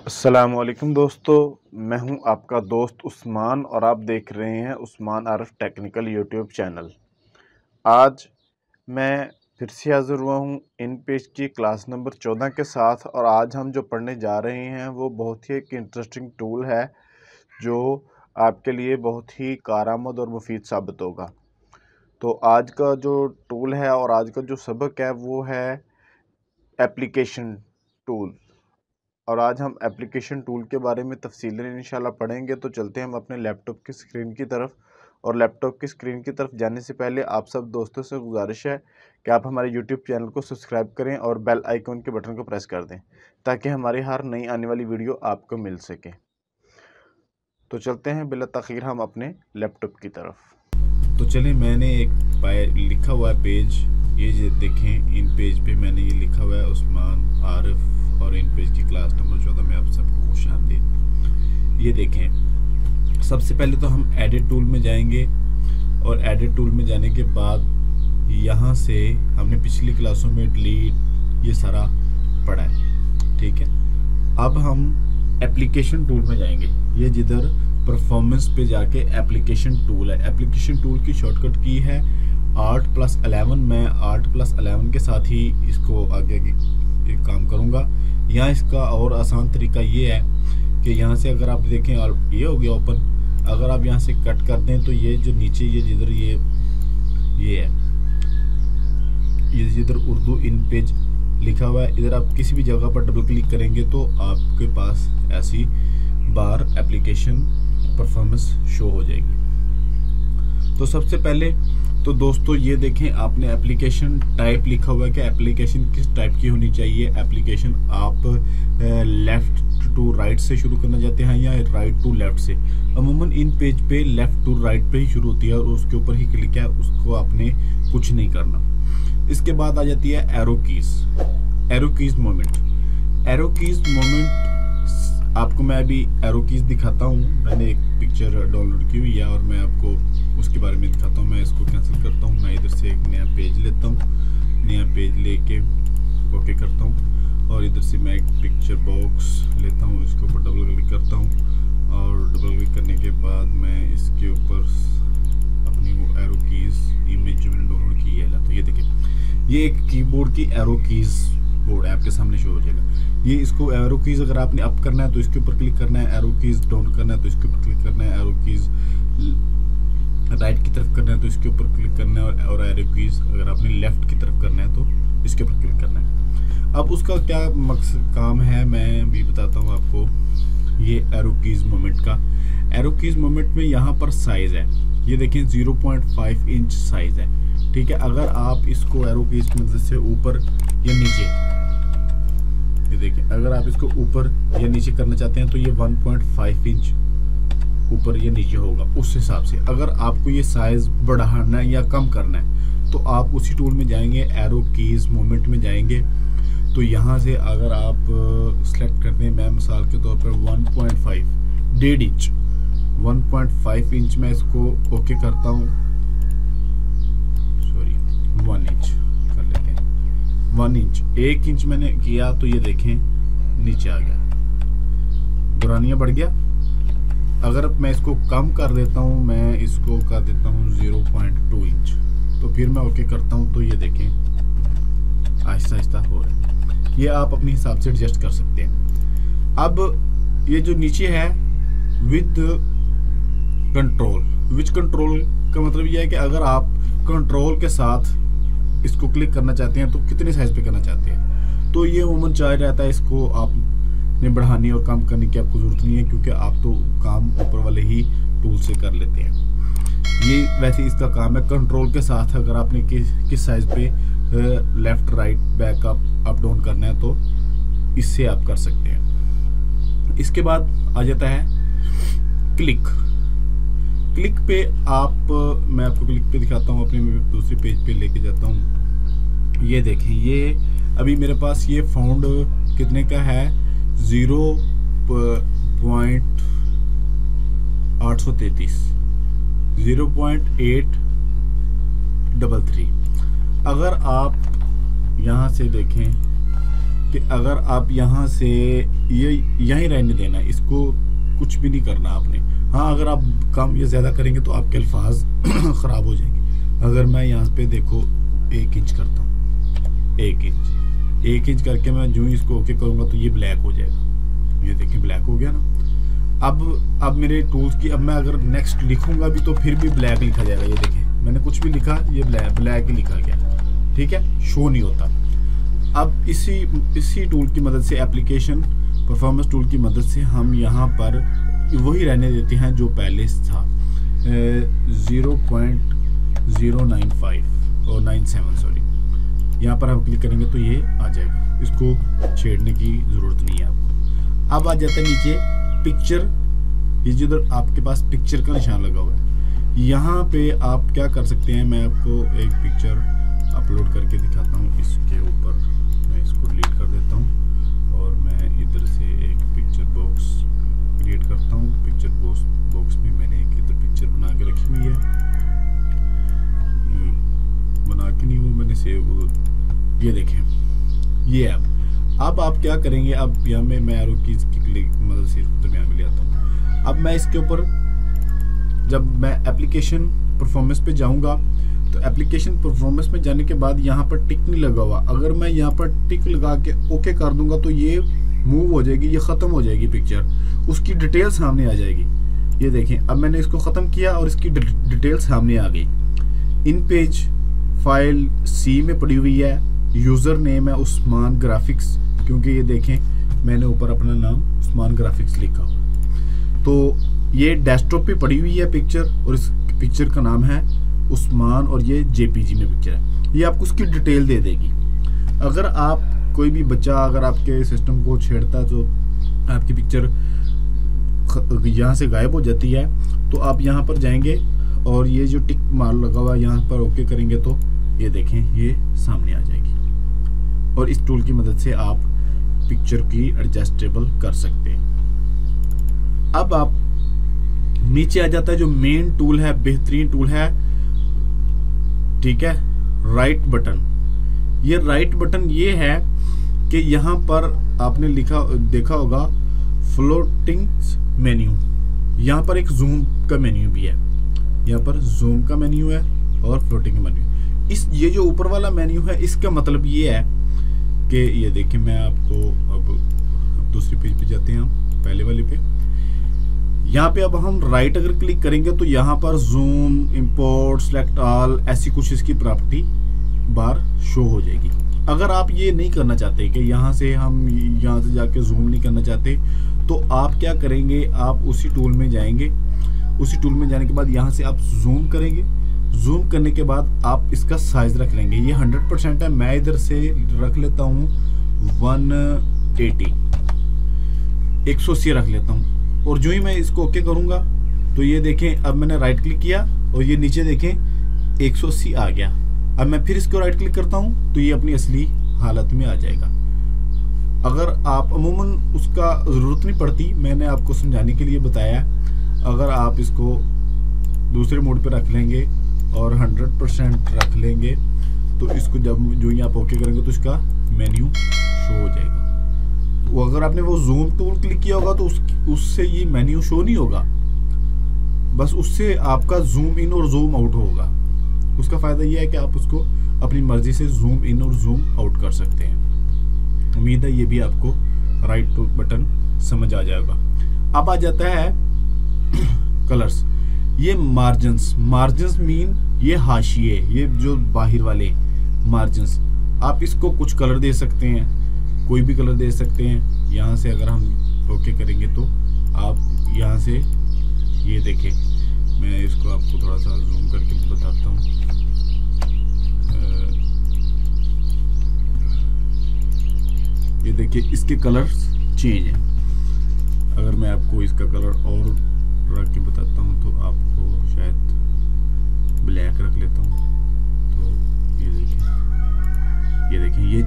अस्सलामुअलैकुम दोस्तों, मैं हूं आपका दोस्त उस्मान और आप देख रहे हैं Usman Arif technical YouTube channel. आज मैं फिर से हाज़िर हुआ हूं इन पेज की क्लास नंबर 14 के साथ और आज हम जो पढ़ने जा रहे हैं वो बहुत ही एक इंटरेस्टिंग टूल है जो आपके लिए बहुत ही कारआमद और मुफीद साबित होगा। तो आज का जो टूल है और आज का जो सबक है वो है एप्लीकेशन टूल। और आज हम एप्लीकेशन टूल के बारे में तफसीलन इंशाल्लाह पढ़ेंगे। तो चलते हैं हम अपने लैपटॉप की स्क्रीन की तरफ। और लैपटॉप की स्क्रीन की तरफ जाने से पहले आप सब दोस्तों से गुजारिश है कि आप हमारे यूट्यूब चैनल को सब्सक्राइब करें और बेल आइकन के बटन को प्रेस कर दें ताकि हमारी हर नई आने वाली वीडियो आपको मिल सके। तो चलते हैं बिला तखीर हम अपने लैपटॉप की तरफ। तो चलिए, मैंने एक लिखा हुआ है पेज, ये देखें। इन पेज पे मैंने ये लिखा हुआ है उस्मान आरिफ और इन पेज की क्लास नंबर 14 में आप सबको खुशामदीद। ये देखें, सबसे पहले तो हम एडिट टूल में जाएंगे और एडिट टूल में जाने के बाद यहाँ से हमने पिछली क्लासों में डिलीट ये सारा पढ़ा है, ठीक है। अब हम एप्लीकेशन टूल में जाएंगे। ये जिधर परफॉर्मेंस पे जाके एप्लीकेशन टूल है, एप्लीकेशन टूल की शॉर्टकट की है Alt+11। मैं Alt+11 के साथ ही इसको आगे एक काम करूँगा। यहाँ इसका और आसान तरीका ये है कि यहाँ से अगर आप देखें, और ये हो गया ओपन, अगर आप यहाँ से कट कर दें तो ये जो नीचे ये जिधर ये है, ये जिधर उर्दू इन पेज लिखा हुआ है, इधर आप किसी भी जगह पर डबल क्लिक करेंगे तो आपके पास ऐसी बार एप्लीकेशन परफॉर्मेंस शो हो जाएगी। तो सबसे पहले तो दोस्तों ये देखें, आपने एप्लीकेशन टाइप लिखा हुआ है कि एप्लीकेशन किस टाइप की होनी चाहिए। एप्लीकेशन आप लेफ़्ट टू राइट से शुरू करना चाहते हैं या राइट टू लेफ़्ट से। अमूमन इन पेज पे लेफ़्ट टू राइट पे ही शुरू होती है और उसके ऊपर ही क्लिक है, उसको आपने कुछ नहीं करना। इसके बाद आ जाती है एरो कीज़ मोमेंट। आपको मैं अभी एरो कीज़ दिखाता हूँ। मैंने एक पिक्चर डाउनलोड की हुई है और मैं आपको उसके बारे में दिखाता हूँ। मैं इसको कैंसिल करता हूँ, मैं इधर से एक नया पेज लेता हूँ, नया पेज लेके ओके करता हूँ और इधर से मैं एक पिक्चर बॉक्स लेता हूँ, इसके ऊपर डबल क्लिक करता हूँ और डबल क्लिक करने के बाद मैं इसके ऊपर अपनी वो एरो कीज़ इमेज जो मैंने डाउनलोड की है, तो ये देखिए, ये एक कीबोर्ड की एरो कीज़ बोर्ड है, आपके सामने शो हो जाएगा। ये इसको एरो कीज़ अगर आपने अप करना है तो इसके ऊपर क्लिक करना है, एरो कीज़ डाउन करना है तो इसके ऊपर क्लिक करना है, एरो कीज़ राइट की तरफ करना है तो इसके ऊपर क्लिक करना है और एरो कीज़ अगर आपने लेफ़्ट की तरफ करना है तो इसके ऊपर क्लिक करना है। अब उसका क्या मकसद काम है मैं भी बताता हूँ आपको। ये एरो कीज़ मोमेंट का, एरो कीज़ मोमेंट में यहाँ पर साइज़ है, ये देखें 0.5 इंच साइज़ है, ठीक है। अगर आप इसको एरो कीज़ की मदद से ऊपर या नीचे, ये देखिए, अगर आप इसको ऊपर या नीचे करना चाहते हैं तो ये 1.5 इंच ऊपर या नीचे होगा उस हिसाब से। अगर आपको ये साइज़ बढ़ाना है या कम करना है तो आप उसी टूल में जाएंगे, एरो कीज़ मोमेंट में जाएंगे। तो यहाँ से अगर आप सेलेक्ट करते हैं, मैं मिसाल के तौर पर 1.5 इंच 1.5 इंच मैं इसको ओके करता हूँ, सॉरी 1 इंच कर लेते हैं। 1 इंच 1 इंच मैंने किया तो ये देखें नीचे आ गया, दुरानिया बढ़ गया। अगर मैं इसको कम कर देता हूँ, मैं इसको कर देता हूँ 0.2 इंच, तो फिर मैं ओके करता हूँ तो ये देखें आहिस्ता आहिस्ता हो रहा है। ये आप अपने हिसाब से एडजस्ट कर सकते हैं। अब ये जो नीचे है विद कंट्रोल का मतलब ये है कि अगर आप कंट्रोल के साथ इसको क्लिक करना चाहते हैं तो कितने साइज पे करना चाहते हैं, तो ये अमूमन चाहे रहता है। इसको आपने बढ़ाने और कम करने की आपको ज़रूरत नहीं है क्योंकि आप तो काम ऊपर वाले ही टूल से कर लेते हैं। ये वैसे इसका काम है कंट्रोल के साथ। अगर आपने किस साइज़ पे left right back up down करना है तो इससे आप कर सकते हैं। इसके बाद आ जाता है क्लिक पे आप, मैं आपको क्लिक पे दिखाता हूँ, अपने दूसरे पेज पे लेके जाता हूँ। ये देखें, ये अभी मेरे पास ये फाउंड कितने का है, 0.833। अगर आप यहाँ से देखें कि अगर आप यहाँ से ये यहीं रहने देना, इसको कुछ भी नहीं करना आपने। हाँ, अगर आप कम या ज़्यादा करेंगे तो आपके अल्फाज ख़राब हो जाएंगे। अगर मैं यहाँ पे देखो 1 इंच करता हूँ, 1 इंच करके मैं जो ही इसको ओके करूँगा तो ये ब्लैक हो जाएगा। ये देखिए ब्लैक हो गया ना। अब मेरे टूल्स की, अब मैं अगर नेक्स्ट लिखूँगा भी तो फिर भी ब्लैक लिखा जाएगा। ये देखें मैंने कुछ भी लिखा, ये ब्लैक ही लिखा गया, ठीक है, शो नहीं होता। अब इसी टूल की मदद से, एप्लीकेशन परफॉर्मेंस टूल की मदद से हम यहाँ पर वही रहने देते हैं जो पहले था, 0.095 और 97 सॉरी। यहाँ पर हम क्लिक करेंगे तो ये आ जाएगा, इसको छेड़ने की ज़रूरत नहीं है आपको। अब आ जाता है नीचे पिक्चर, ये जिधर आपके पास पिक्चर का निशान लगा हुआ है, यहाँ पे आप क्या कर सकते हैं, मैं आपको एक पिक्चर अपलोड करके दिखाता हूँ। इसके ऊपर मैं इसको डिलीट कर देता हूँ और मैं इधर से एक पिक्चर बॉक्स क्रिएट करता हूँ। पिक्चर बॉक्स में मैंने एक इधर पिक्चर बना के रखी हुई है, बना के नहीं, वो मैंने सेव, ये देखें ये अब आप क्या करेंगे, अब यहाँ में मैं एरो कीज की मदद से इसको दरमियान में ले आता हूँ। अब मैं इसके ऊपर जब मैं एप्लीकेशन परफॉर्मेंस पे जाऊँगा तो एप्लीकेशन परफॉर्मेंस में जाने के बाद यहाँ पर टिक नहीं लगा हुआ, अगर मैं यहाँ पर टिक लगा के ओके कर दूंगा तो ये मूव हो जाएगी, ये ख़त्म हो जाएगी पिक्चर, उसकी डिटेल सामने आ जाएगी। ये देखें अब मैंने इसको ख़त्म किया और इसकी डिटेल सामने आ गई। इन पेज फाइल सी में पड़ी हुई है, यूज़र नेम है उस्मान ग्राफिक्स, क्योंकि ये देखें मैंने ऊपर अपना नाम उस्मान ग्राफिक्स लिखा हुआ। तो ये डेस्कटॉप पे पड़ी हुई है पिक्चर और इस पिक्चर का नाम है उस्मान और ये जेपीजी में पिक्चर है। ये आपको उसकी डिटेल दे देगी। अगर आप कोई भी बच्चा अगर आपके सिस्टम को छेड़ता है तो आपकी पिक्चर यहाँ से गायब हो जाती है, तो आप यहाँ पर जाएंगे और ये जो टिक मार लगा हुआ है यहाँ पर ओके करेंगे तो ये देखें ये सामने आ जाएगी। और इस टूल की मदद से आप पिक्चर की एडजस्टेबल कर सकते हैं। अब आप नीचे आ जाता है जो मेन टूल है, बेहतरीन टूल है, ठीक है, राइट बटन। ये राइट बटन ये है कि यहाँ पर आपने देखा होगा फ्लोटिंग मेन्यू, यहाँ पर एक जूम का मेन्यू भी है, यहाँ पर जूम का मेन्यू है और फ्लोटिंग मेन्यू। ये जो ऊपर वाला मेन्यू है इसका मतलब ये है कि ये देखिए मैं आपको अब दूसरी पेज पे जाते हैं, हम पहले वाले पे। यहाँ पे अब हम राइट अगर क्लिक करेंगे तो यहाँ पर जूम, इंपोर्ट, सेलेक्ट ऑल, ऐसी कुछ इसकी प्रॉपर्टी बार शो हो जाएगी। अगर आप ये नहीं करना चाहते कि यहाँ से जाके जूम नहीं करना चाहते तो आप क्या करेंगे, आप उसी टूल में जाएंगे, उसी टूल में जाने के बाद यहाँ से आप जूम करेंगे। जूम करने के बाद आप इसका साइज रख लेंगे, ये 100% है, मैं इधर से रख लेता हूँ 180 रख लेता हूँ। और जो ही मैं इसको ओके करूँगा तो ये देखें अब मैंने राइट क्लिक किया और ये नीचे देखें 180 आ गया। अब मैं फिर इसको राइट क्लिक करता हूँ तो ये अपनी असली हालत में आ जाएगा। अगर आप अमूमन उसका ज़रूरत नहीं पड़ती, मैंने आपको समझाने के लिए बताया। अगर आप इसको दूसरे मोड पे रख लेंगे और 100% रख लेंगे तो इसको जब जो ही आप ओके करेंगे तो इसका मेन्यू शो हो जाएगा। वो अगर आपने वो जूम टूल क्लिक किया होगा तो उससे ये मेन्यू शो नहीं होगा, बस उससे आपका जूम इन और जूम आउट होगा। उसका फ़ायदा ये है कि आप उसको अपनी मर्ज़ी से जूम इन और जूम आउट कर सकते हैं। उम्मीद है ये भी आपको राइट टू बटन समझ आ जाएगा। अब आ जाता है कलर्स। ये मार्जिन्स मीन ये हाशिए, ये जो बाहर वाले मार्जिन्स, आप इसको कुछ कलर दे सकते हैं, कोई भी कलर दे सकते हैं। यहाँ से अगर हम ओके करेंगे तो आप यहाँ से ये देखें, मैं इसको आपको थोड़ा सा जूम करके बताता हूँ। ये देखिए इसके कलर्स चेंज हैं। अगर मैं आपको इसका कलर और रख के बताता हूँ तो आपको शायद ब्लैक रख लेता हूँ। तो ये देखें ये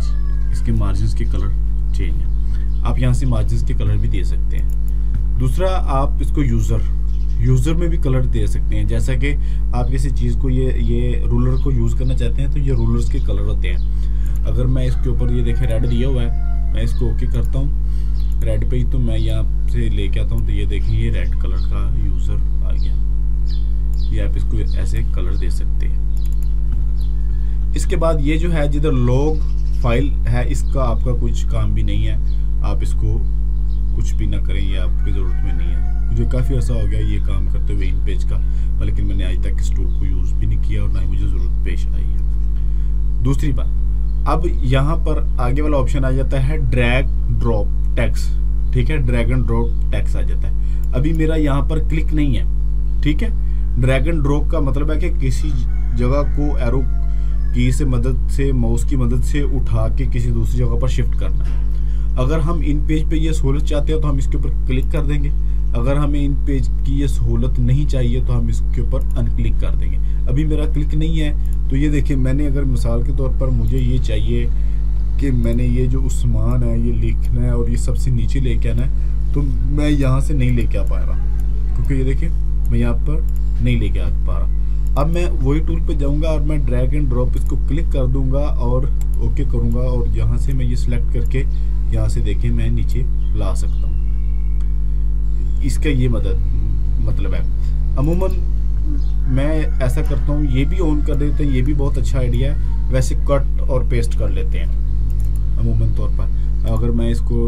इसके मार्जिन्स के कलर चेंज है। आप यहाँ से मार्जिन्स के कलर भी दे सकते हैं। दूसरा, आप इसको यूज़र में भी कलर दे सकते हैं। जैसा कि आप किसी चीज़ को ये रूलर को यूज़ करना चाहते हैं तो ये रूलर्स के कलर होते हैं। अगर मैं इसके ऊपर ये देखें रेड दिया हुआ है मैं इसको ओके करता हूँ रेड पे ही, तो मैं यहाँ से लेके आता हूँ। तो ये देखें ये रेड कलर का यूज़र आ गया। ये आप इसको ऐसे कलर दे सकते हैं। इसके बाद ये जो है जिधर लॉग फाइल है, इसका आपका कुछ काम भी नहीं है, आप इसको कुछ भी ना करें, ये आपकी ज़रूरत में नहीं है। मुझे काफ़ी अर्सा हो गया ये काम करते हुए इन पेज का, लेकिन मैंने आज तक इस टूल को यूज़ भी नहीं किया और ना ही मुझे ज़रूरत पेश आई है। दूसरी बात, अब यहाँ पर आगे वाला ऑप्शन आ जाता है ड्रैग ड्रॉप टेक्स्ट, ठीक है, ड्रैग एंड ड्रॉप टेक्स्ट आ जाता है। अभी मेरा यहाँ पर क्लिक नहीं है, ठीक है। ड्रैग एंड ड्रॉप का मतलब है कि किसी जगह को एरो की से मदद से, माउस की मदद से उठा के किसी दूसरी जगह पर शिफ्ट करना है। अगर हम इन पेज पे ये सहूलत चाहते हैं तो हम इसके ऊपर क्लिक कर देंगे। अगर हमें इन पेज की ये सहूलत नहीं चाहिए तो हम इसके ऊपर अनक्लिक कर देंगे। अभी मेरा क्लिक नहीं है, तो ये देखिए मैंने अगर मिसाल के तौर पर मुझे ये चाहिए कि मैंने ये जो उस्मान है ये लिखना है और ये सबसे नीचे लेके आना है, तो मैं यहाँ से नहीं लेके आ पा रहा, क्योंकि ये देखिए मैं यहाँ पर नहीं लेके आ पा रहा। अब मैं वही टूल पे जाऊंगा और मैं ड्रैग एंड ड्रॉप इसको क्लिक कर दूंगा और ओके करूंगा, और यहाँ से मैं ये सिलेक्ट करके यहाँ से देखें मैं नीचे ला सकता हूँ। इसका ये मतलब है। अमूमन मैं ऐसा करता हूँ, ये भी ऑन कर देते हैं, ये भी बहुत अच्छा आइडिया है। वैसे कट और पेस्ट कर लेते हैं अमूमन तौर पर। अगर मैं इसको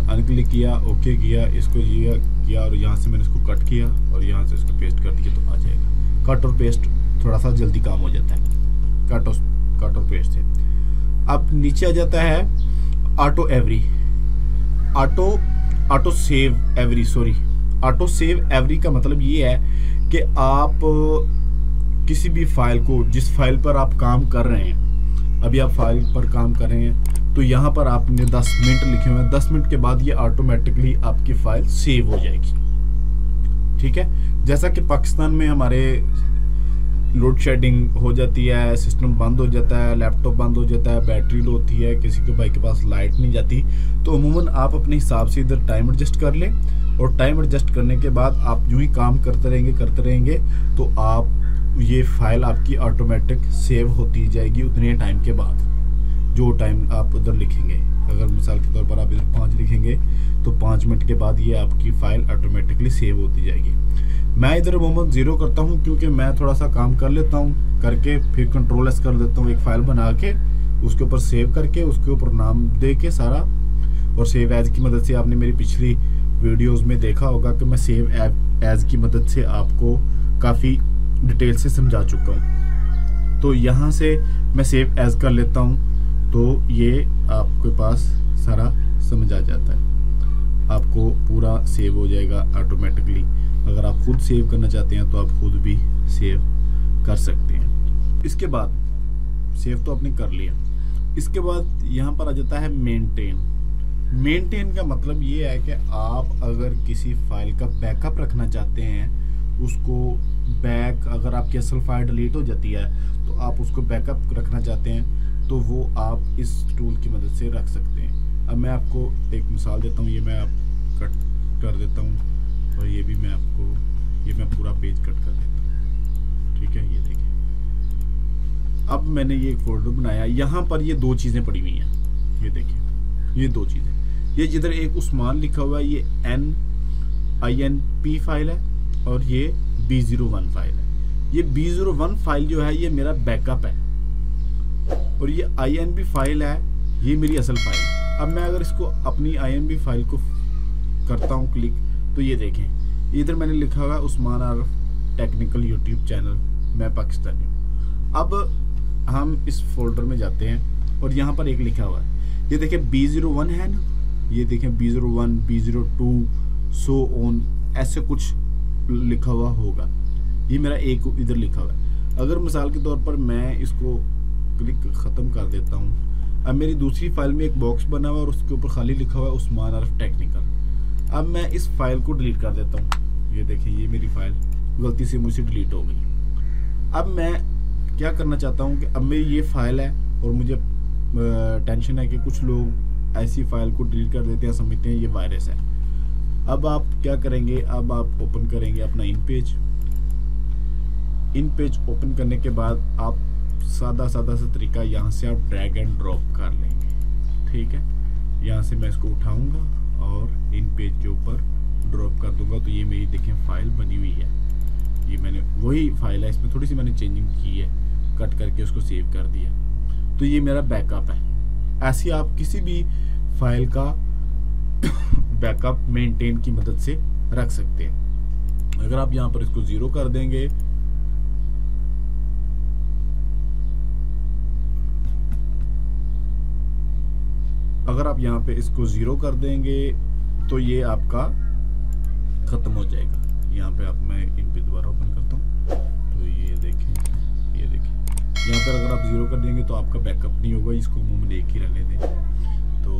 अनक्लिक किया, ओके किया, इसको ये किया और यहाँ से मैंने इसको कट किया और यहाँ से इसको पेस्ट कर दिया तो आ जाएगा। कट और पेस्ट थोड़ा सा जल्दी काम हो जाता है कट और पेस्ट से। अब नीचे आ जाता है ऑटो सेव एवरी का मतलब ये है कि आप किसी भी फाइल को, जिस फाइल पर आप काम कर रहे हैं, अभी आप फाइल पर काम कर रहे हैं तो यहाँ पर आपने 10 मिनट लिखे हुए हैं, 10 मिनट के बाद ये ऑटोमेटिकली आपकी फाइल सेव हो जाएगी, ठीक है। जैसा कि पाकिस्तान में हमारे लोड शेडिंग हो जाती है, सिस्टम बंद हो जाता है, लैपटॉप बंद हो जाता है, बैटरी लो होती है, किसी के भाई के पास लाइट नहीं जाती, तो अमूमन आप अपने हिसाब से इधर टाइम एडजस्ट कर लें और टाइम एडजस्ट करने के बाद आप यूं ही काम करते रहेंगे तो आप ये फाइल आपकी ऑटोमेटिक सेव होती जाएगी उतने टाइम के बाद जो टाइम आप उधर लिखेंगे। अगर मिसाल के तौर पर आप इधर 5 लिखेंगे तो 5 मिनट के बाद ये आपकी फाइल ऑटोमेटिकली सेव होती जाएगी। मैं इधर अमूमन 0 करता हूँ क्योंकि मैं थोड़ा सा काम कर लेता हूँ, करके फिर कंट्रोल एस कर देता हूँ, एक फाइल बना के उसके ऊपर सेव करके उसके ऊपर नाम दे के सारा, और सेव एज की मदद से आपने मेरी पिछली वीडियोस में देखा होगा कि मैं सेव एज की मदद से आपको काफ़ी डिटेल से समझा चुका हूँ। तो यहाँ से मैं सेव एज कर लेता हूँ तो ये आपके पास सारा समझ आ जाता है, आपको पूरा सेव हो जाएगा ऑटोमेटिकली। अगर आप खुद सेव करना चाहते हैं तो आप खुद भी सेव कर सकते हैं। इसके बाद सेव तो आपने कर लिया, इसके बाद यहाँ पर आ जाता है मेंटेन का मतलब ये है कि आप अगर किसी फाइल का बैकअप रखना चाहते हैं, उसको अगर आपकी असल फाइल डिलीट हो जाती है तो आप उसको बैकअप रखना चाहते हैं तो वो आप इस टूल की मदद से रख सकते हैं। अब मैं आपको एक मिसाल देता हूँ, ये मैं आप कट कर देता हूँ और ये भी मैं आपको, ये मैं पूरा पेज कट कर देता हूँ, ठीक है। ये देखिए अब मैंने ये एक फोल्डर बनाया, यहाँ पर ये 2 चीज़ें पड़ी हुई हैं, ये देखिए ये 2 चीज़ें, ये जिधर एक उस्मान लिखा हुआ है ये INP फाइल है और ये B01 फाइल है। ये B01 फाइल जो है ये मेरा बैकअप है और ये INP फाइल है ये मेरी असल फाइल। अब मैं अगर इसको अपनी INP फाइल को करता हूँ क्लिक, तो ये देखें इधर मैंने लिखा हुआ है Usman Arif technical YouTube channel, मैं पाकिस्तानी हूँ। अब हम इस फोल्डर में जाते हैं और यहाँ पर एक लिखा हुआ है, ये देखें B01 है ना, ये देखें B01 B02 सो ऑन ऐसे कुछ लिखा हुआ होगा, ये मेरा एक इधर लिखा हुआ है। अगर मिसाल के तौर पर मैं इसको क्लिक ख़त्म कर देता हूँ, अब मेरी दूसरी फाइल में एक बॉक्स बना हुआ है और उसके ऊपर खाली लिखा हुआ है उस्मान आरिफ टेक्निकल। अब मैं इस फाइल को डिलीट कर देता हूँ, ये देखिए ये मेरी फाइल गलती से मुझसे डिलीट हो गई। अब मैं क्या करना चाहता हूँ कि अब मेरी ये फाइल है और मुझे टेंशन है कि कुछ लोग ऐसी फाइल को डिलीट कर देते हैं, समझते हैं ये वायरस है। अब आप क्या करेंगे, अब आप ओपन करेंगे अपना इन पेज ओपन करने के बाद आप सादा सा तरीका यहाँ से आप ड्रैग एंड ड्रॉप कर लेंगे, ठीक है, यहाँ से मैं इसको उठाऊंगा और इन पेज के ऊपर ड्रॉप कर दूंगा। तो ये मेरी देखें फाइल बनी हुई है, ये मैंने वही फाइल है, इसमें थोड़ी सी मैंने चेंजिंग की है, कट करके उसको सेव कर दिया। तो ये मेरा बैकअप है। ऐसे आप किसी भी फाइल का बैकअप मेंटेन की मदद से रख सकते हैं। अगर आप यहाँ पर इसको 0 कर देंगे, अगर आप यहाँ पे इसको 0 कर देंगे तो ये आपका खत्म हो जाएगा। यहाँ पे आप मैं इन पे दोबारा ओपन करता हूँ, तो ये देखें यहाँ पर अगर आप 0 कर देंगे तो आपका बैकअप नहीं होगा। इसको मुंह में एक ही रहने दें, तो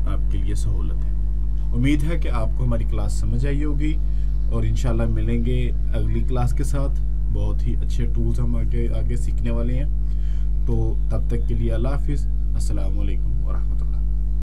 आपके लिए सहूलत है। उम्मीद है कि आपको हमारी क्लास समझ आई होगी और इंशाल्लाह मिलेंगे अगली क्लास के साथ। बहुत ही अच्छे टूल्स हम आगे सीखने वाले हैं। तो तब तक के लिए अल्लाह हाफिज़, अस्सलाम वालेकुम।